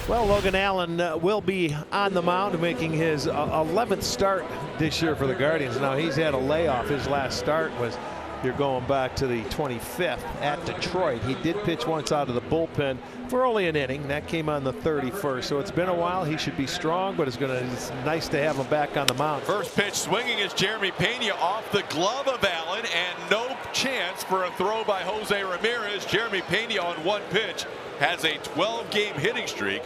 Well, Logan Allen will be on the mound, making his 11th start this year for the Guardians. Now, he's had a layoff. His last start was, you're going back to the 25th at Detroit. He did pitch once out of the bullpen for only an inning. That came on the 31st. So it's been a while. He should be strong, but it's nice to have him back on the mound. First pitch swinging is Jeremy Pena off the glove of Allen, and no chance for a throw by Jose Ramirez. Jeremy Pena on one pitch has a 12-game hitting streak,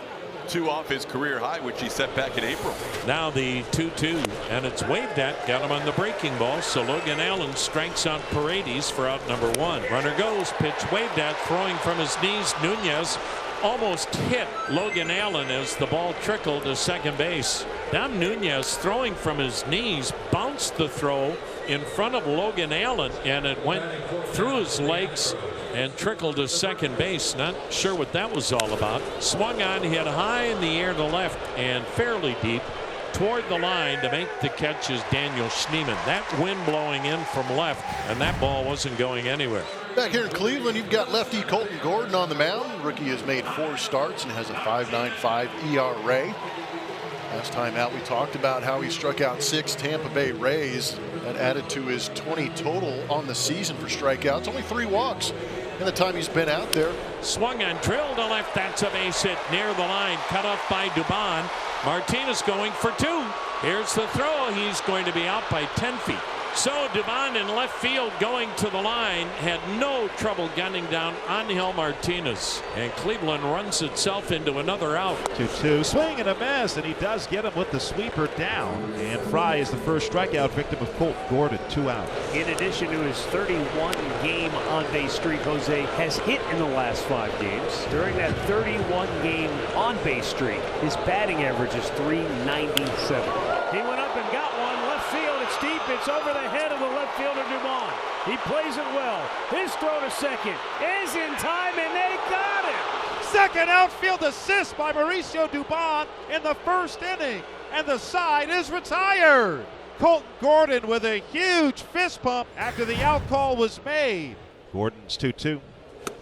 2 off his career high, which he set back in April. Now the 2-2, and it's waved at. Got him on the breaking ball. So Logan Allen strikes out Paredes for out number 1. Runner goes. Pitch waved at. Throwing from his knees. Nunez almost hit Logan Allen as the ball trickled to second base. Now Nunez, throwing from his knees, bounced the throw in front of Logan Allen, and it went through his legs and trickled to second base. Not sure what that was all about. Swung on, hit high in the air to left and fairly deep toward the line. To make the catch is Daniel Schneemann. That wind blowing in from left, and that ball wasn't going anywhere. Back here in Cleveland, you've got lefty Colton Gordon on the mound. Rookie has made 4 starts and has a 5.95 ERA. Last time out, we talked about how he struck out 6 Tampa Bay Rays. That added to his 20 total on the season for strikeouts. Only 3 walks in the time he's been out there. Swung on, drilled to left. That's a base hit near the line. Cut off by Dubon. Martinez going for 2. Here's the throw. He's going to be out by 10 feet. So Dubon in left field going to the line had no trouble gunning down Angel Martinez, and Cleveland runs itself into another out. 2-2, swing and a miss, and he does get him with the sweeper down. And Fry is the first strikeout victim of Colton Gordon. 2 out. In addition to his 31-game on-base streak, Jose has hit in the last 5 games. During that 31-game on-base streak, his batting average is .397. He went up and got one. Left field, it's deep. It's over the head of the left fielder, Dubon. He plays it well. His throw to second is in time, and they got it. Second outfield assist by Mauricio Dubon in the first inning, and the side is retired. Colton Gordon with a huge fist pump after the out call was made. Gordon's 2-2.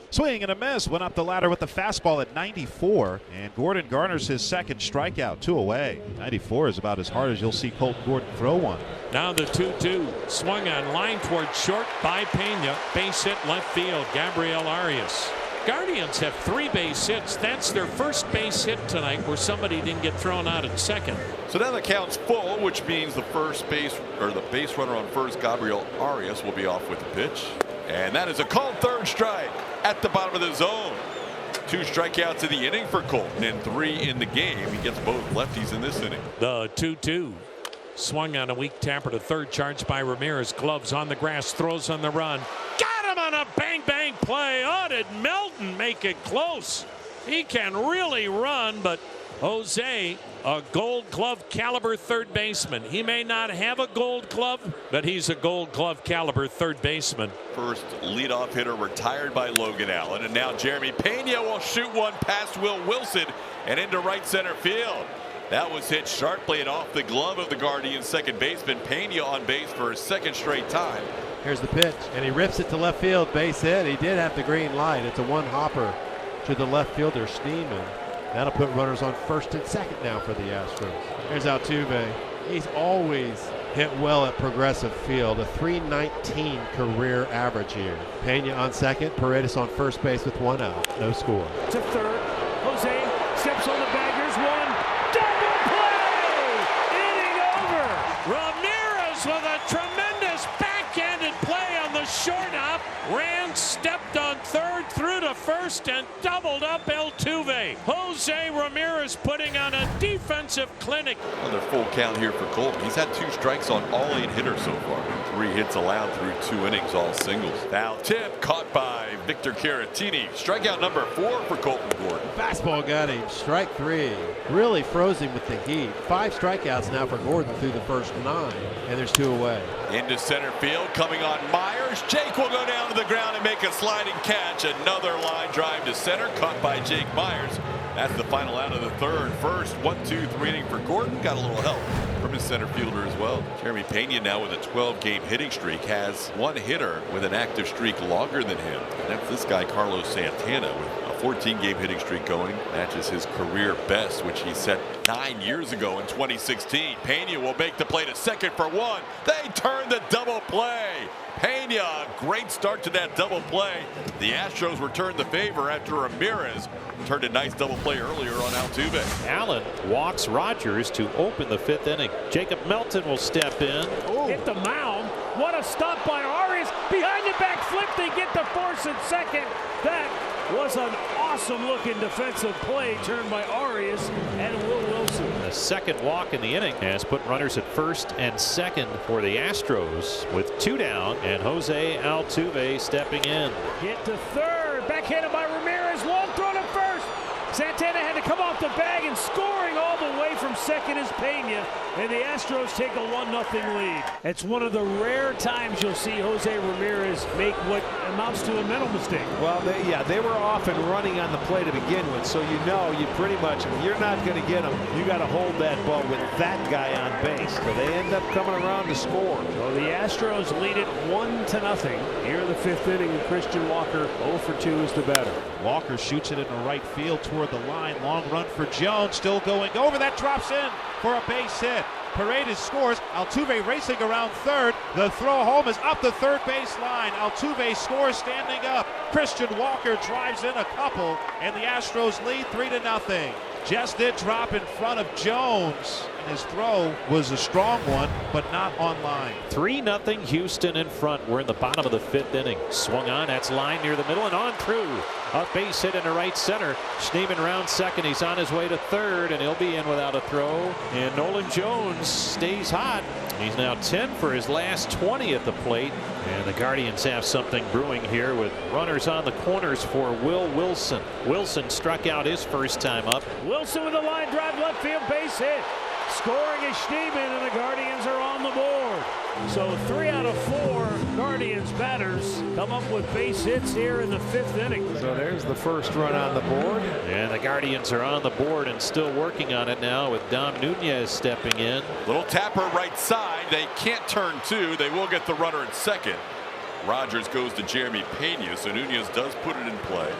Swing and a miss, went up the ladder with the fastball at 94, and Gordon garners his second strikeout, 2 away. 94 is about as hard as you'll see Colton Gordon throw one. Now the 2-2, swung on, line toward short by Pena. Base hit left field, Gabriel Arias. Guardians have 3 base hits. That's their first base hit tonight where somebody didn't get thrown out at second. So now the count's full, which means the first base, or the base runner on first, Gabriel Arias, will be off with the pitch. And that is a called third strike at the bottom of the zone. 2 strikeouts in the inning for Colton and 3 in the game. He gets both lefties in this inning. The 2-2. Swung on a weak tapper to third, charged by Ramirez. Gloves on the grass, throws on the run. Got him on a bang-bang play. Oh, did Melton make it close? He can really run, but Jose, a Gold Glove caliber third baseman. He may not have a Gold Glove, but he's a Gold Glove caliber third baseman. First leadoff hitter retired by Logan Allen, and now Jeremy Pena will shoot one past Will Wilson and into right center field. That was hit sharply and off the glove of the Guardian second baseman. Pena on base for his 2nd straight time. Here's the pitch, and he rips it to left field, base hit. He did have the green light. It's a 1-hopper to the left fielder, Schneemann. That'll put runners on first and second now for the Astros. Here's Altuve. He's always hit well at Progressive Field, a .319 career average here. Pena on second, Paredes on first base with 1 out. No score. To third, Jose steps on the bag. Here's one. Double play! Inning over. Ramirez with a tremendous backhanded play on the short hop. Ran, stepped on third, threw to first, and doubled up Altuve. Jose Ramirez putting on a defensive clinic. Another full count here for Colton. He's had 2 strikes on all 8 hitters so far. 3 hits allowed through 2 innings, all singles. Foul tip caught by Victor Caratini. Strikeout number 4 for Colton Gordon. Fastball got him. Strike 3. Really froze him with the heat. 5 strikeouts now for Gordon through the first 9, and there's 2 away. Into center field, coming on Myers. Jake will go down to the ground and make a sliding catch. Another line drive to center, caught by Jake Myers. That's the final out of the 3rd. First 1-2-3 inning for Gordon. Got a little help from his center fielder as well. Jeremy Pena now with a 12-game hitting streak has 1 hitter with an active streak longer than him. And that's this guy Carlos Santana with a 14-game hitting streak going. Matches his career best, which he set 9 years ago in 2016. Pena will make the play to second for one. They turn the double play. Pena, great start to that double play. The Astros returned the favor after Ramirez turned a nice double play earlier on Altuve. Allen walks Rogers to open the 5th inning. Jacob Melton will step in. Hit the mound. What a stop by Arias. Behind the back flip. They get the force at second. That was an awesome looking defensive play turned by Arias and Will Wilson. The second walk in the inning has put runners at first and second for the Astros with 2 down, and Jose Altuve stepping in. Hit to third. Backhanded by Ramirez. Long throw to first. Santana had to come off the bag, and scoring all the way from second is Pena, and the Astros take a 1-0 lead. It's one of the rare times you'll see Jose Ramirez make what amounts to a mental mistake. Well, they were off and running on the play to begin with, so you pretty much, if you're not going to get them, you got to hold that ball with that guy on base. So they end up coming around to score. So the Astros lead it 1-0 here in the 5th inning, and Christian Walker 0 for 2 is the batter. Walker shoots it into right field toward the line. Long run for Jones, still going over. That drops in for a base hit. Paredes scores. Altuve racing around third. The throw home is up the third base line. Altuve scores standing up. Christian Walker drives in a couple, and the Astros lead 3-0. Just did drop in front of Jones, and his throw was a strong one, but not on line. 3-0 Houston in front. We're in the bottom of the 5th inning. Swung on. That's line near the middle and on through. A base hit into right center. Schneemann round second. He's on his way to third, and he'll be in without a throw. And Nolan Jones stays hot. He's now 10 for his last 20 at the plate. And the Guardians have something brewing here with runners on the corners for Will Wilson. Wilson struck out his first time up. Wilson with a line drive left field base hit. Scoring is Schneemann, and the Guardians are on the board. So 3 out of 4 Guardians batters come up with base hits here in the 5th inning. So there's the first run on the board. And the Guardians are on the board and still working on it now with Dom Nunez stepping in. Little tapper right side. They can't turn 2. They will get the runner at second. Rogers goes to Jeremy Pena, so Nunez does put it in play.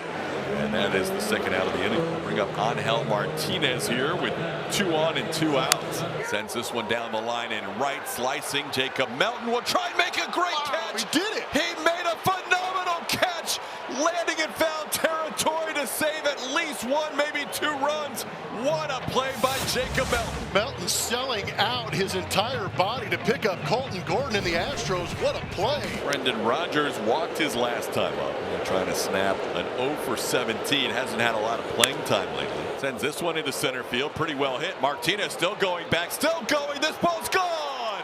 And that is the second out of the inning. We'll bring up Angel Martinez here with 2 on and 2 outs. Sends this one down the line in right, slicing. Jacob Melton will try and make a great catch. He did it. He made a phenomenal catch, landing in foul territory to save at least 1, maybe 2 runs. What a play by Jacob Melton. Melton selling out his entire body to pick up Colton Gordon and the Astros. What a play. Brendan Rodgers walked his last time up. Trying to snap an 0 for 17. Hasn't had a lot of playing time lately. Sends this one into center field. Pretty well hit. Martinez still going back. Still going. This ball's gone.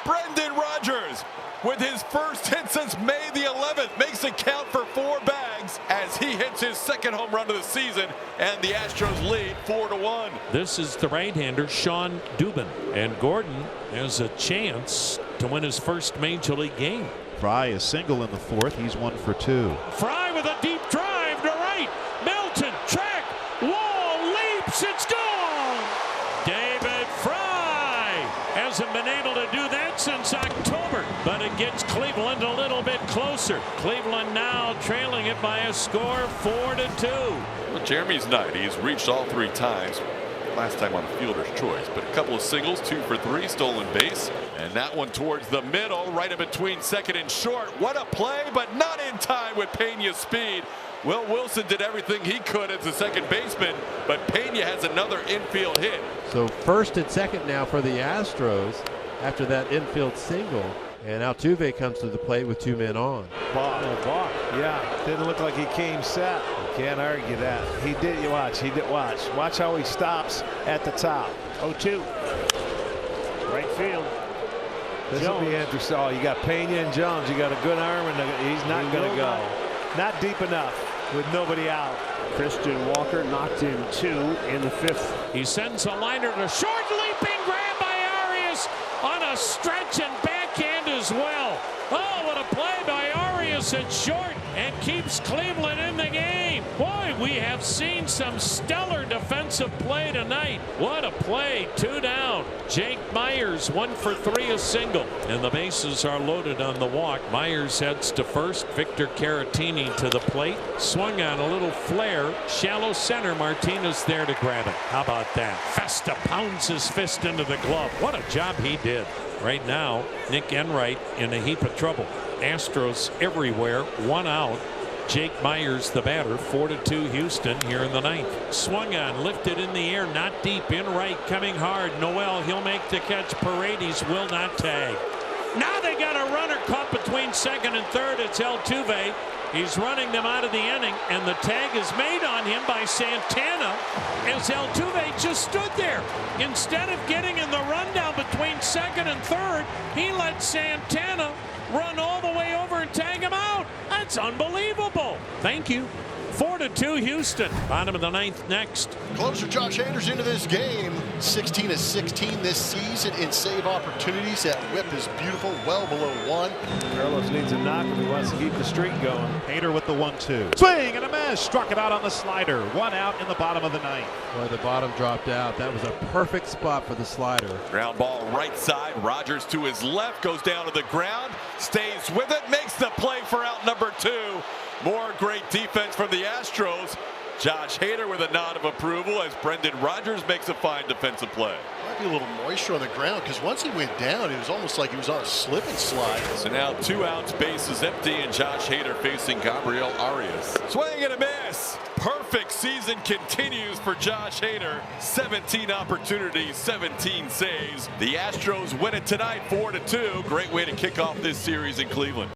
Brendan Rodgers with his first hit since May the 11th. Makes it count for 4 bags as he hits his second home run of the season. And the Astros lead 4-1. This is the right-hander Sean Dubin, and Gordon has a chance to win his first Major League game. Fry is single in the 4th. He's 1 for 2. Fry with a deep drive to right. Melton, track, wall, leaps, it's gone. David Fry hasn't been able to do that since October, but it gets Cleveland a little bit closer. Cleveland now trailing it by a score 4-2. Well, Jeremy's night. He's reached all 3 times. Last time on the fielder's choice, but a couple of singles, 2 for 3, stolen base, and that one towards the middle, right in between second and short. What a play, but not in time with Pena's speed. Will Wilson did everything he could as a second baseman, but Pena has another infield hit. So first and second now for the Astros after that infield single. And Altuve comes to the plate with 2 men on. Balk. Yeah, didn't look like he came set. You can't argue that. He did. You watch. He did. Watch how he stops at the top. 0-2. Right field. This will be interesting. Oh, you got Pena and Jones. You got a good arm, and he's not going to go. Not deep enough with nobody out. Christian Walker knocked in 2 in the 5th. He sends a liner to short, leaping grab by Arias on a stretch and backhand as well. Oh, what a play by Arias at short, and keeps Cleveland in the game. Boy, we have seen some stellar defensive play tonight. What a play. 2 down. Jake Myers 1 for 3, a single. And the bases are loaded on the walk. Myers heads to first. Victor Caratini to the plate. Swung on a little flare. Shallow center. Martinez there to grab it. How about that? Festa pounds his fist into the glove. What a job he did. Right now, Nick Enright in a heap of trouble. Astros everywhere. 1 out. Jake Myers the batter. 4-2 Houston here in the 9th. Swung on, lifted in the air, not deep, in right, coming hard. Noel, he'll make the catch. Paredes will not tag. Now they got a runner caught between second and third. It's Altuve. He's running them out of the inning, and the tag is made on him by Santana as Altuve just stood there. Instead of getting in the rundown between second and third, he let Santana run all the way over and tag him out. That's unbelievable. Thank you. 4-2 Houston. Bottom of the 9th next. Closer Josh Hader's into this game. 16 of 16 this season in save opportunities. That whip is beautiful, well below 1. Carlos needs a knock if he wants to keep the streak going. Hader with the 1-2. Swing and a miss. Struck it out on the slider. 1 out in the bottom of the 9th. Boy, the bottom dropped out. That was a perfect spot for the slider. Ground ball right side. Rogers to his left, goes down to the ground, stays with it, makes the play for out number 2. More great defense from the Astros. Josh Hader with a nod of approval as Brendan Rodgers makes a fine defensive play. Might be a little moisture on the ground because once he went down, it was almost like he was on a slip and slide. So now 2 outs, bases empty, and Josh Hader facing Gabriel Arias. Swing and a miss. Perfect season continues for Josh Hader. 17 opportunities, 17 saves. The Astros win it tonight, 4-2. Great way to kick off this series in Cleveland.